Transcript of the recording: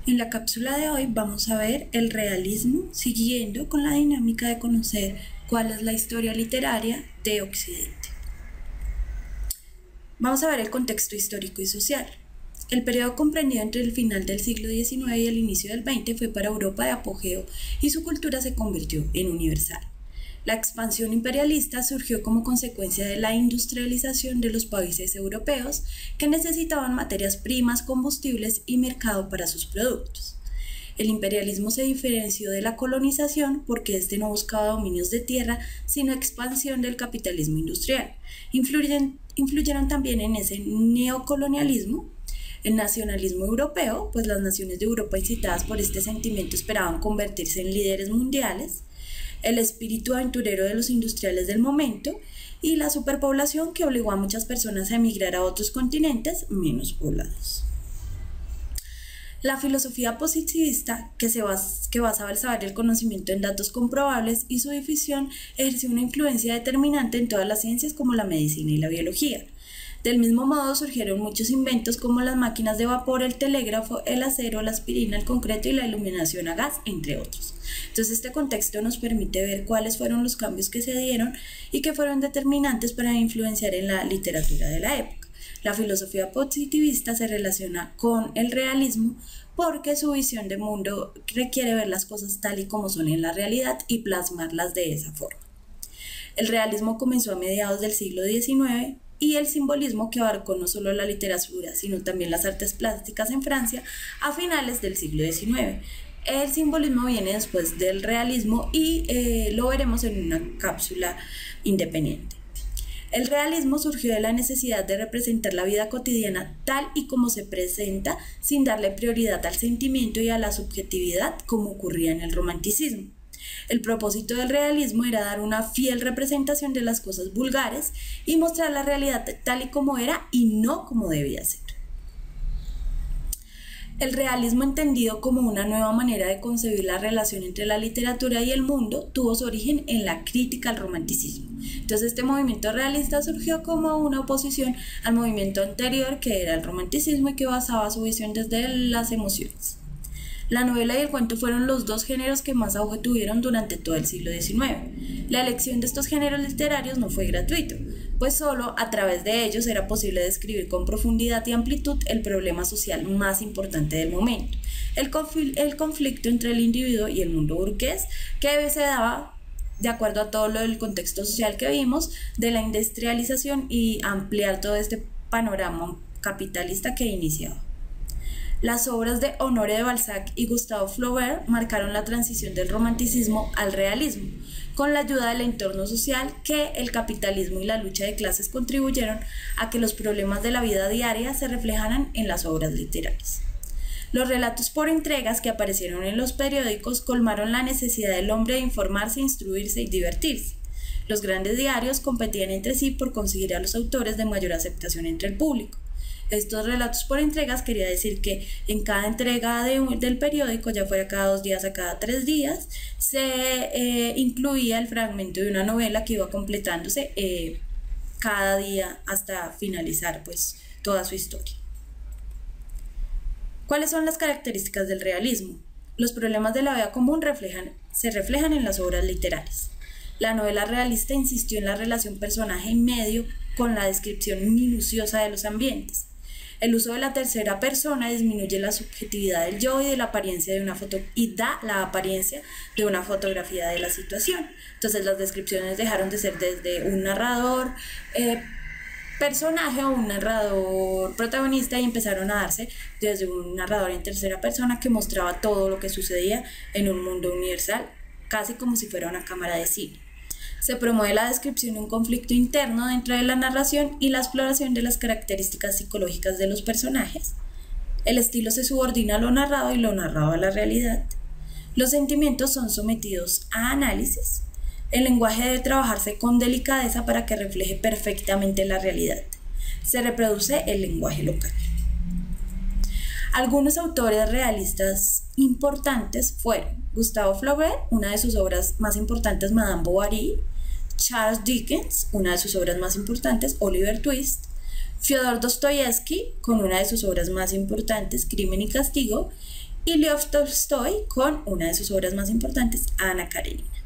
En la cápsula de hoy vamos a ver el realismo siguiendo con la dinámica de conocer cuál es la historia literaria de Occidente. Vamos a ver el contexto histórico y social. El periodo comprendido entre el final del siglo XIX y el inicio del XX fue para Europa de apogeo y su cultura se convirtió en universal. La expansión imperialista surgió como consecuencia de la industrialización de los países europeos que necesitaban materias primas, combustibles y mercado para sus productos. El imperialismo se diferenció de la colonización porque este no buscaba dominios de tierra, sino expansión del capitalismo industrial. Influyeron también en ese neocolonialismo el nacionalismo europeo, pues las naciones de Europa incitadas por este sentimiento esperaban convertirse en líderes mundiales, el espíritu aventurero de los industriales del momento y la superpoblación que obligó a muchas personas a emigrar a otros continentes menos poblados. La filosofía positivista, que basaba el saber y el conocimiento en datos comprobables y su difusión, ejerció una influencia determinante en todas las ciencias como la medicina y la biología. Del mismo modo surgieron muchos inventos como las máquinas de vapor, el telégrafo, el acero, la aspirina, el concreto y la iluminación a gas, entre otros. Entonces este contexto nos permite ver cuáles fueron los cambios que se dieron y que fueron determinantes para influenciar en la literatura de la época. La filosofía positivista se relaciona con el realismo porque su visión de mundo requiere ver las cosas tal y como son en la realidad y plasmarlas de esa forma. El realismo comenzó a mediados del siglo XIX y el simbolismo, que abarcó no solo la literatura, sino también las artes plásticas en Francia a finales del siglo XIX. El simbolismo viene después del realismo y lo veremos en una cápsula independiente. El realismo surgió de la necesidad de representar la vida cotidiana tal y como se presenta, sin darle prioridad al sentimiento y a la subjetividad como ocurría en el romanticismo. El propósito del realismo era dar una fiel representación de las cosas vulgares y mostrar la realidad tal y como era y no como debía ser. El realismo, entendido como una nueva manera de concebir la relación entre la literatura y el mundo, tuvo su origen en la crítica al romanticismo. Entonces este movimiento realista surgió como una oposición al movimiento anterior, que era el romanticismo y que basaba su visión desde las emociones. La novela y el cuento fueron los dos géneros que más auge tuvieron durante todo el siglo XIX. La elección de estos géneros literarios no fue gratuito, pues solo a través de ellos era posible describir con profundidad y amplitud el problema social más importante del momento, el conflicto entre el individuo y el mundo burgués, que se daba de acuerdo a todo lo del contexto social que vimos, de la industrialización y ampliar todo este panorama capitalista que iniciaba. Las obras de Honoré de Balzac y Gustave Flaubert marcaron la transición del romanticismo al realismo, con la ayuda del entorno social que el capitalismo y la lucha de clases contribuyeron a que los problemas de la vida diaria se reflejaran en las obras literarias. Los relatos por entregas que aparecieron en los periódicos colmaron la necesidad del hombre de informarse, instruirse y divertirse. Los grandes diarios competían entre sí por conseguir a los autores de mayor aceptación entre el público. Estos relatos por entregas quería decir que en cada entrega del periódico, ya fuera cada 2 días o cada 3 días, se incluía el fragmento de una novela que iba completándose cada día hasta finalizar pues toda su historia. ¿Cuáles son las características del realismo? Los problemas de la vida común se reflejan en las obras literarias. La novela realista insistió en la relación personaje y medio con la descripción minuciosa de los ambientes. El uso de la tercera persona disminuye la subjetividad del yo y de la apariencia de y da la apariencia de una fotografía de la situación. Entonces las descripciones dejaron de ser desde un narrador personaje o un narrador protagonista y empezaron a darse desde un narrador en tercera persona que mostraba todo lo que sucedía en un mundo universal, casi como si fuera una cámara de cine. Se promueve la descripción de un conflicto interno dentro de la narración y la exploración de las características psicológicas de los personajes. El estilo se subordina a lo narrado y lo narrado a la realidad. Los sentimientos son sometidos a análisis. El lenguaje debe trabajarse con delicadeza para que refleje perfectamente la realidad. Se reproduce el lenguaje local. Algunos autores realistas importantes fueron Gustave Flaubert, una de sus obras más importantes, Madame Bovary; Charles Dickens, una de sus obras más importantes, Oliver Twist; Fyodor Dostoyevsky, con una de sus obras más importantes, Crimen y Castigo; y Lev Tolstoy con una de sus obras más importantes, Ana Karenina.